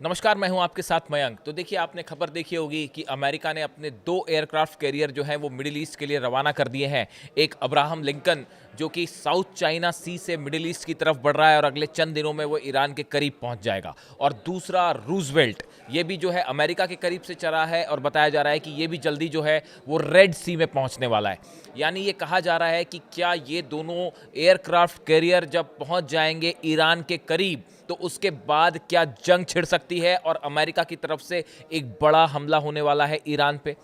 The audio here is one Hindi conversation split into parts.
नमस्कार, मैं हूं आपके साथ मयंक। तो देखिए, आपने खबर देखी होगी कि अमेरिका ने अपने 2 एयरक्राफ्ट कैरियर जो हैं वो मिडिल ईस्ट के लिए रवाना कर दिए हैं। एक अब्राहम लिंकन जो कि साउथ चाइना सी से मिडिल ईस्ट की तरफ बढ़ रहा है और अगले चंद दिनों में वो ईरान के करीब पहुंच जाएगा। और दूसरा रूजवेल्ट, ये भी जो है अमेरिका के करीब से चला है और बताया जा रहा है कि ये भी जल्दी जो है वो रेड सी में पहुंचने वाला है। यानी ये कहा जा रहा है कि क्या ये दोनों एयरक्राफ्ट कैरियर जब पहुंच जाएंगे ईरान के करीब तो उसके बाद क्या जंग छिड़ सकती है और अमेरिका की तरफ से एक बड़ा हमला होने वाला है ईरान पे।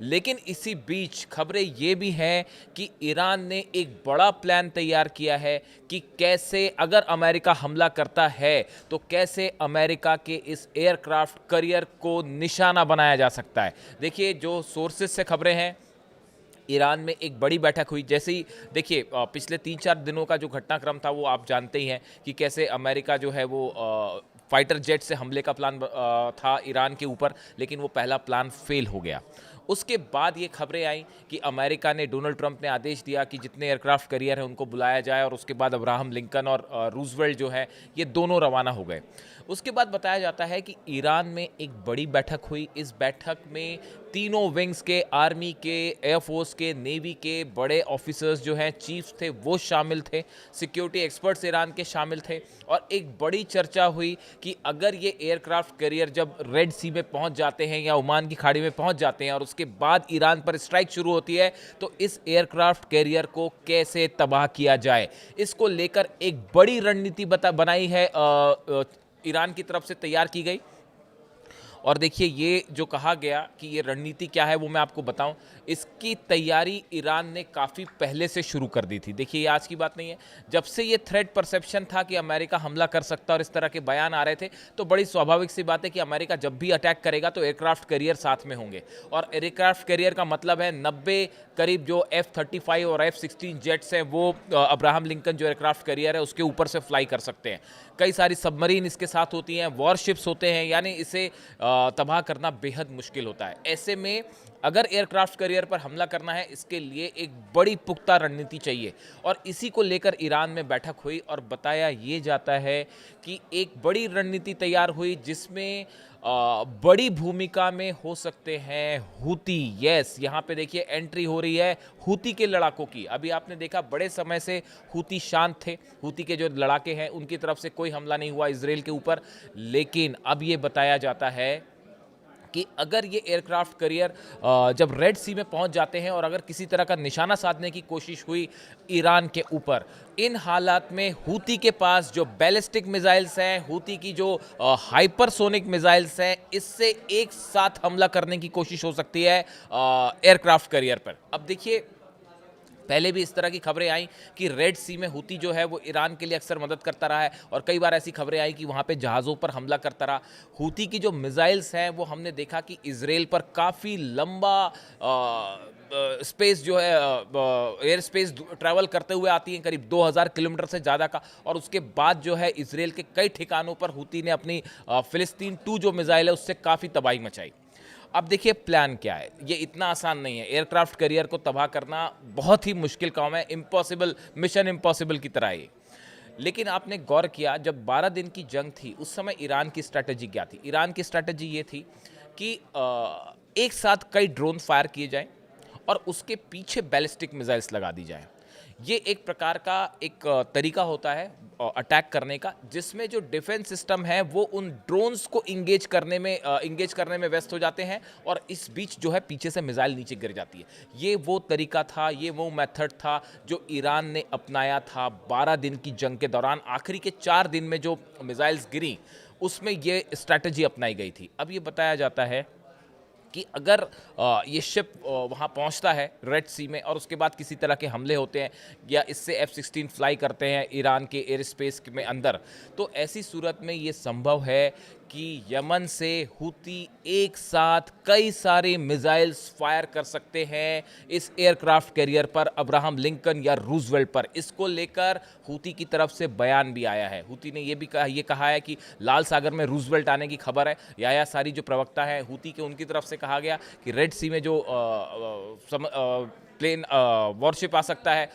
लेकिन इसी बीच खबरें ये भी हैं कि ईरान ने एक बड़ा प्लान तैयार किया है कि कैसे अगर अमेरिका हमला करता है तो कैसे अमेरिका के इस एयरक्राफ्ट कैरियर को निशाना बनाया जा सकता है। देखिए, जो सोर्सेज से खबरें हैं, ईरान में एक बड़ी बैठक हुई। जैसे ही देखिए, पिछले 3-4 दिनों का जो घटनाक्रम था वो आप जानते ही हैं कि कैसे अमेरिका जो है वो फाइटर जेट से हमले का प्लान था ईरान के ऊपर, लेकिन वो पहला प्लान फेल हो गया। उसके बाद ये खबरें आई कि अमेरिका ने, डोनाल्ड ट्रंप ने आदेश दिया कि जितने एयरक्राफ्ट कैरियर हैं उनको बुलाया जाए और उसके बाद अब्राहम लिंकन और रूजवेल्ट जो है ये दोनों रवाना हो गए। उसके बाद बताया जाता है कि ईरान में एक बड़ी बैठक हुई। इस बैठक में तीनों विंग्स के, आर्मी के, एयरफोर्स के, नेवी के बड़े ऑफिसर्स जो हैं, चीफ्स थे, वो शामिल थे। सिक्योरिटी एक्सपर्ट्स ईरान के शामिल थे और एक बड़ी चर्चा हुई कि अगर ये एयरक्राफ्ट कैरियर जब रेड सी में पहुंच जाते हैं या ओमान की खाड़ी में पहुंच जाते हैं और उसके बाद ईरान पर स्ट्राइक शुरू होती है तो इस एयरक्राफ्ट कैरियर को कैसे तबाह किया जाए। इसको लेकर एक बड़ी रणनीति बनाई है, ईरान की तरफ से तैयार की गई। और देखिए, ये जो कहा गया कि ये रणनीति क्या है वो मैं आपको बताऊं। इसकी तैयारी ईरान ने काफ़ी पहले से शुरू कर दी थी। देखिए, ये आज की बात नहीं है। जब से ये थ्रेट परसेप्शन था कि अमेरिका हमला कर सकता और इस तरह के बयान आ रहे थे, तो बड़ी स्वाभाविक सी बात है कि अमेरिका जब भी अटैक करेगा तो एयरक्राफ्ट कैरियर साथ में होंगे। और एयरक्राफ्ट कैरियर का मतलब है 90 करीब जो F-35 और F-16 जेट्स हैं वो अब्राहम लिंकन जो एयरक्राफ्ट कैरियर है उसके ऊपर से फ्लाई कर सकते हैं। कई सारी सबमरीन इसके साथ होती हैं, वॉरशिप्स होते हैं, यानी इसे तबाह करना बेहद मुश्किल होता है। ऐसे में अगर एयरक्राफ्ट कैरियर पर हमला करना है, इसके लिए एक बड़ी पुख्ता रणनीति चाहिए। और इसी को लेकर ईरान में बैठक हुई और बताया ये जाता है कि एक बड़ी रणनीति तैयार हुई जिसमें बड़ी भूमिका में हो सकते हैं हूती। यस, यहाँ पे देखिए एंट्री हो रही है हूती के लड़ाकों की। अभी आपने देखा, बड़े समय से हूती शांत थे। हूती के जो लड़ाके हैं उनकी तरफ से कोई हमला नहीं हुआ इजराइल के ऊपर, लेकिन अब ये बताया जाता है कि अगर ये एयरक्राफ्ट कैरियर जब रेड सी में पहुंच जाते हैं और अगर किसी तरह का निशाना साधने की कोशिश हुई ईरान के ऊपर, इन हालात में हूती के पास जो बैलिस्टिक मिसाइल्स हैं, हूती की जो हाइपरसोनिक मिसाइल्स हैं, इससे एक साथ हमला करने की कोशिश हो सकती है एयरक्राफ्ट कैरियर पर। अब देखिए, पहले भी इस तरह की खबरें आई कि रेड सी में हूती जो है वो ईरान के लिए अक्सर मदद करता रहा है और कई बार ऐसी खबरें आई कि वहाँ पे जहाज़ों पर हमला करता रहा। हूती की जो मिसाइल्स हैं वो हमने देखा कि इजराइल पर काफ़ी लंबा स्पेस जो है, एयर स्पेस ट्रैवल करते हुए आती हैं, करीब 2000 किलोमीटर से ज़्यादा का। और उसके बाद जो है इजराइल के कई ठिकानों पर हूती ने अपनी फिलिस्तीन 2 जो मिसाइल है उससे काफ़ी तबाही मचाई। अब देखिए, प्लान क्या है। ये इतना आसान नहीं है। एयरक्राफ्ट कैरियर को तबाह करना बहुत ही मुश्किल काम है, इम्पॉसिबल, मिशन इम्पॉसिबल की तरह है। लेकिन आपने गौर किया, जब 12 दिन की जंग थी उस समय ईरान की स्ट्रैटेजी क्या थी? ईरान की स्ट्रैटेजी ये थी कि एक साथ कई ड्रोन फायर किए जाएं और उसके पीछे बैलिस्टिक मिसाइल्स लगा दी जाएं। ये एक प्रकार का एक तरीका होता है अटैक करने का, जिसमें जो डिफेंस सिस्टम है वो उन ड्रोन्स को इंगेज करने में व्यस्त हो जाते हैं और इस बीच जो है पीछे से मिसाइल नीचे गिर जाती है। ये वो तरीका था, ये वो मेथड था जो ईरान ने अपनाया था 12 दिन की जंग के दौरान। आखिरी के 4 दिन में जो मिसाइल्स गिरी उसमें ये स्ट्रैटेजी अपनाई गई थी। अब ये बताया जाता है कि अगर ये शिप वहाँ पहुँचता है रेड सी में और उसके बाद किसी तरह के हमले होते हैं या इससे F-16 फ्लाई करते हैं ईरान के एयर स्पेस में अंदर, तो ऐसी सूरत में ये संभव है कि यमन से हूती एक साथ कई सारे मिसाइल्स फायर कर सकते हैं इस एयरक्राफ्ट कैरियर पर, अब्राहम लिंकन या रूजवेल्ट पर। इसको लेकर हूती की तरफ से बयान भी आया है। हूती ने ये कहा है कि लाल सागर में रूजवेल्ट आने की खबर है। याया सारी जो प्रवक्ता है हूती के, उनकी तरफ से कहा गया कि रेड सी में जो प्लेन वॉरशिप आ सकता है,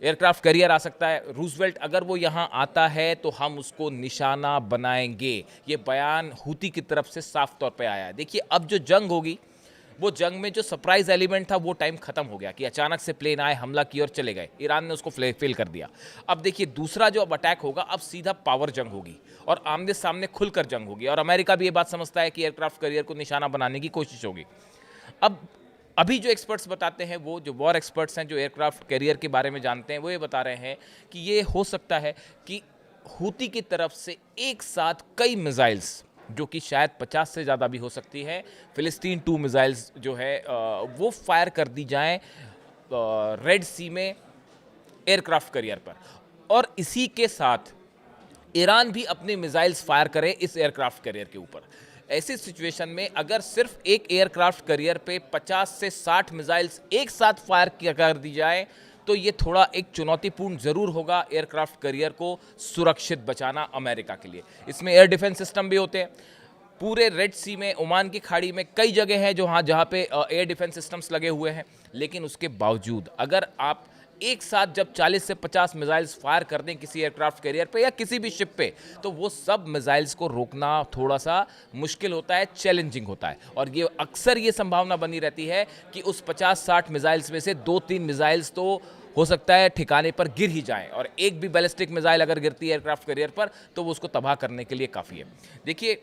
एयरक्राफ्ट कैरियर आ सकता है, रूजवेल्ट अगर वो यहाँ आता है तो हम उसको निशाना बनाएंगे। ये बयान हूती की तरफ से साफ तौर पे आया है। देखिए अब जो जंग होगी, वो जंग में जो सरप्राइज एलिमेंट था वो टाइम खत्म हो गया कि अचानक से प्लेन आए, हमला किए और चले गए। ईरान ने उसको फेल कर दिया। अब देखिए दूसरा जो अब अटैक होगा, अब सीधा पावर जंग होगी और आमने सामने खुलकर जंग होगी। और अमेरिका भी ये बात समझता है कि एयरक्राफ्ट कैरियर को निशाना बनाने की कोशिश होगी। अब अभी जो एक्सपर्ट्स बताते हैं, वो जो वॉर एक्सपर्ट्स हैं जो एयरक्राफ्ट कैरियर के बारे में जानते हैं, वो ये बता रहे हैं कि ये हो सकता है कि हूती की तरफ से एक साथ कई मिसाइल्स, जो कि शायद 50 से ज़्यादा भी हो सकती है, फिलिस्तीन 2 मिसाइल्स जो है वो फायर कर दी जाएं रेड सी में एयरक्राफ्ट कैरियर पर। और इसी के साथ ईरान भी अपने मिसाइल्स फायर करे इस एयरक्राफ्ट कैरियर के ऊपर। ऐसी सिचुएशन में अगर सिर्फ एक एयरक्राफ्ट कैरियर पे 50 से 60 मिसाइल्स एक साथ फायर कर दी जाए तो ये थोड़ा एक चुनौतीपूर्ण जरूर होगा एयरक्राफ्ट कैरियर को सुरक्षित बचाना अमेरिका के लिए। इसमें एयर डिफेंस सिस्टम भी होते हैं। पूरे रेड सी में, ओमान की खाड़ी में कई जगह हैं जहाँ पे एयर डिफेंस सिस्टम्स लगे हुए हैं। लेकिन उसके बावजूद अगर आप एक साथ जब 40 से 50 मिसाइल्स फायर कर दें किसी एयरक्राफ्ट कैरियर पे या किसी भी शिप पे, तो वो सब मिसाइल्स को रोकना थोड़ा सा मुश्किल होता है, चैलेंजिंग होता है। और ये अक्सर ये संभावना बनी रहती है कि उस 50-60 मिसाइल्स में से 2-3 मिसाइल्स तो हो सकता है ठिकाने पर गिर ही जाएं, और एक भी बैलिस्टिक मिसाइल अगर गिरती है एयरक्राफ्ट कैरियर पर तो वो उसको तबाह करने के लिए काफ़ी है। देखिए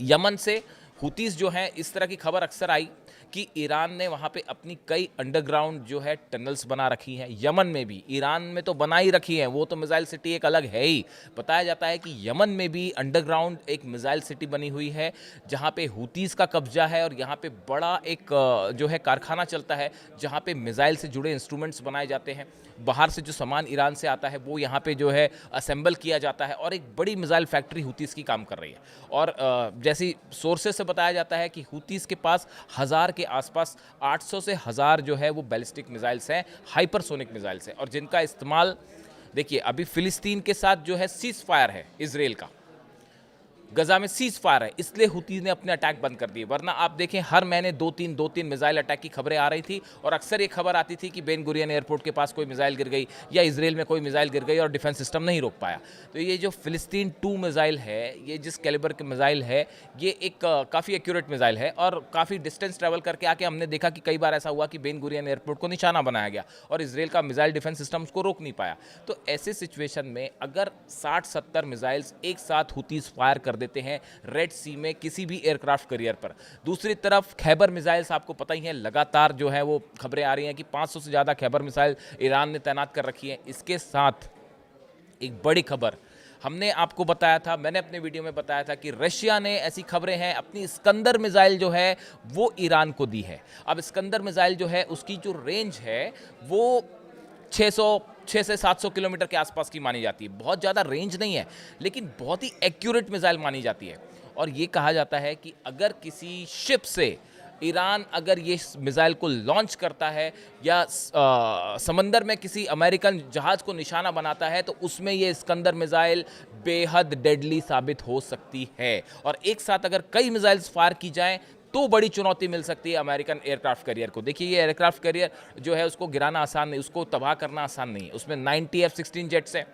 यमन से हुतीस जो हैं, इस तरह की खबर अक्सर आई कि ईरान ने वहाँ पे अपनी कई अंडरग्राउंड जो है टनल्स बना रखी हैं। यमन में भी, ईरान में तो बना ही रखी हैं, वो तो मिसाइल सिटी एक अलग है ही। बताया जाता है कि यमन में भी अंडरग्राउंड एक मिसाइल सिटी बनी हुई है जहाँ पे हुतीस का कब्जा है, और यहाँ पे बड़ा एक जो है कारखाना चलता है जहाँ पे मिसाइल से जुड़े इंस्ट्रूमेंट्स बनाए जाते हैं। बाहर से जो सामान ईरान से आता है वो यहाँ पे जो है असेंबल किया जाता है, और एक बड़ी मिसाइल फैक्ट्री हुतीस की काम कर रही है। और जैसी सोर्सेस से बताया जाता है कि हुतीस के पास 1000 के आसपास 800 से 1000 जो है वो बैलिस्टिक मिसाइल्स हैं, हाइपरसोनिक मिसाइल्स हैं, और जिनका इस्तेमाल देखिए अभी फिलिस्तीन के साथ जो है सीज फायर है इजराइल का, गजा में सीज फायर है, इसलिए हुती ने अपने अटैक बंद कर दिए। वरना आप देखें हर महीने 2-3 मिसाइल अटैक की खबरें आ रही थी, और अक्सर ये खबर आती थी कि बेन गुरियन एयरपोर्ट के पास कोई मिसाइल गिर गई या इजराइल में कोई मिसाइल गिर गई और डिफेंस सिस्टम नहीं रोक पाया। तो ये जो फिलिस्तीन 2 मिसाइल है, ये जिस कैलिबर के मिसाइल है, ये एक काफ़ी एक्यूरेट मिसाइल है, और काफ़ी डिस्टेंस ट्रैवल करके आके हमने देखा कि कई बार ऐसा हुआ कि बेन गुरियन एयरपोर्ट को निशाना बनाया गया और इसराइल का मिसाइल डिफेंस सिस्टम उसको रोक नहीं पाया। तो ऐसे सिचुएशन में अगर 60-70 मिसाइल्स एक साथ हुतीस फायर कर देते हैं रेड सी में किसी भी एयरक्राफ्ट कैरियर पर, दूसरी तरफ खैबर मिसाइल्स आपको पता ही है, लगातार जो है वो खबरें आ रही हैं कि 500 से ज़्यादा खैबर मिसाइल ईरान ने तैनात कर रखी है। इसके साथ एक बड़ी खबर हमने आपको बताया था, मैंने अपने वीडियो में बताया था कि रशिया ने, ऐसी खबरें हैं, अपनी इस्कंदर मिसाइल जो है वो ईरान को दी है। अब इस्कंदर मिसाइल जो है उसकी जो रेंज है वो 6 से 700 किलोमीटर के आसपास की मानी जाती है। बहुत ज़्यादा रेंज नहीं है, लेकिन बहुत ही एक्यूरेट मिसाइल मानी जाती है। और ये कहा जाता है कि अगर किसी शिप से ईरान अगर ये मिसाइल को लॉन्च करता है या समंदर में किसी अमेरिकन जहाज़ को निशाना बनाता है, तो उसमें ये इस्कंदर मिसाइल बेहद डेडली साबित हो सकती है। और एक साथ अगर कई मिसाइल्स फायर की जाएं तो बड़ी चुनौती मिल सकती है अमेरिकन एयरक्राफ्ट कैरियर को। देखिए ये एयरक्राफ्ट कैरियर जो है उसको गिराना आसान नहीं, उसको तबाह करना आसान नहीं है। उसमें 90 F-16 जेट्स हैं,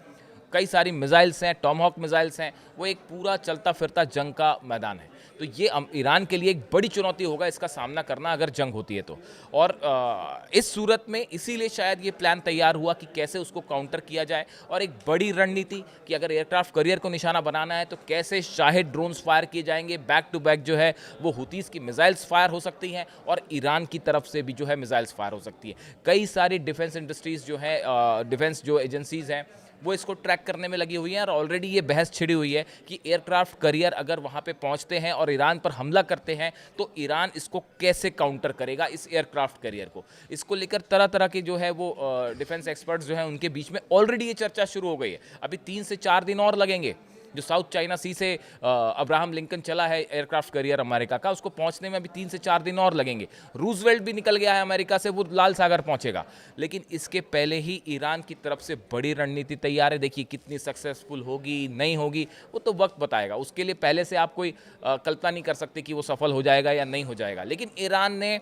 कई सारी मिसाइल्स हैं, टॉमहॉक मिसाइल्स हैं, वो एक पूरा चलता फिरता जंग का मैदान है। तो ये ईरान के लिए एक बड़ी चुनौती होगा इसका सामना करना अगर जंग होती है तो। और इस सूरत में इसीलिए शायद ये प्लान तैयार हुआ कि कैसे उसको काउंटर किया जाए, और एक बड़ी रणनीति कि अगर एयरक्राफ्ट कैरियर को निशाना बनाना है तो कैसे शाहिद ड्रोन्स फायर किए जाएंगे, बैक टू बैक जो है वो हुतीस की मिसाइल्स फायर हो सकती हैं, और ईरान की तरफ से भी जो है मिसाइल्स फायर हो सकती है। कई सारी डिफेंस इंडस्ट्रीज़ जो है, डिफेंस जो एजेंसीज़ हैं, वो इसको ट्रैक करने में लगी हुई हैं, और ऑलरेडी ये बहस छिड़ी हुई है कि एयरक्राफ्ट कैरियर अगर वहाँ पे पहुँचते हैं और ईरान पर हमला करते हैं तो ईरान इसको कैसे काउंटर करेगा, इस एयरक्राफ्ट कैरियर को। इसको लेकर तरह तरह के जो है वो डिफेंस एक्सपर्ट्स जो हैं उनके बीच में ऑलरेडी ये चर्चा शुरू हो गई है। अभी 3 से 4 दिन और लगेंगे। जो साउथ चाइना सी से अब्राहम लिंकन चला है एयरक्राफ्ट कैरियर अमेरिका का, उसको पहुंचने में अभी 3 से 4 दिन और लगेंगे। रूजवेल्ट भी निकल गया है अमेरिका से, वो लाल सागर पहुंचेगा। लेकिन इसके पहले ही ईरान की तरफ से बड़ी रणनीति तैयार है। देखिए कितनी सक्सेसफुल होगी नहीं होगी वो तो वक्त बताएगा, उसके लिए पहले से आप कोई कल्पना नहीं कर सकते कि वो सफल हो जाएगा या नहीं हो जाएगा। लेकिन ईरान ने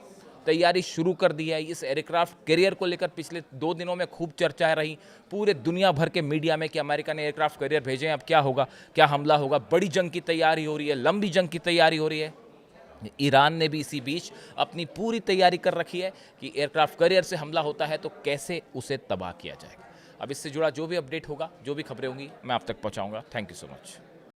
तैयारी शुरू कर दी है। इस एयरक्राफ्ट कैरियर को लेकर पिछले 2 दिनों में खूब चर्चाएं रही पूरे दुनिया भर के मीडिया में कि अमेरिका ने एयरक्राफ्ट कैरियर भेजे हैं, अब क्या होगा, क्या हमला होगा। बड़ी जंग की तैयारी हो रही है, लंबी जंग की तैयारी हो रही है। ईरान ने भी इसी बीच अपनी पूरी तैयारी कर रखी है कि एयरक्राफ्ट कैरियर से हमला होता है तो कैसे उसे तबाह किया जाएगा। अब इससे जुड़ा जो भी अपडेट होगा, जो भी खबरें होंगी, मैं आप तक पहुंचाऊंगा। Thank you so much.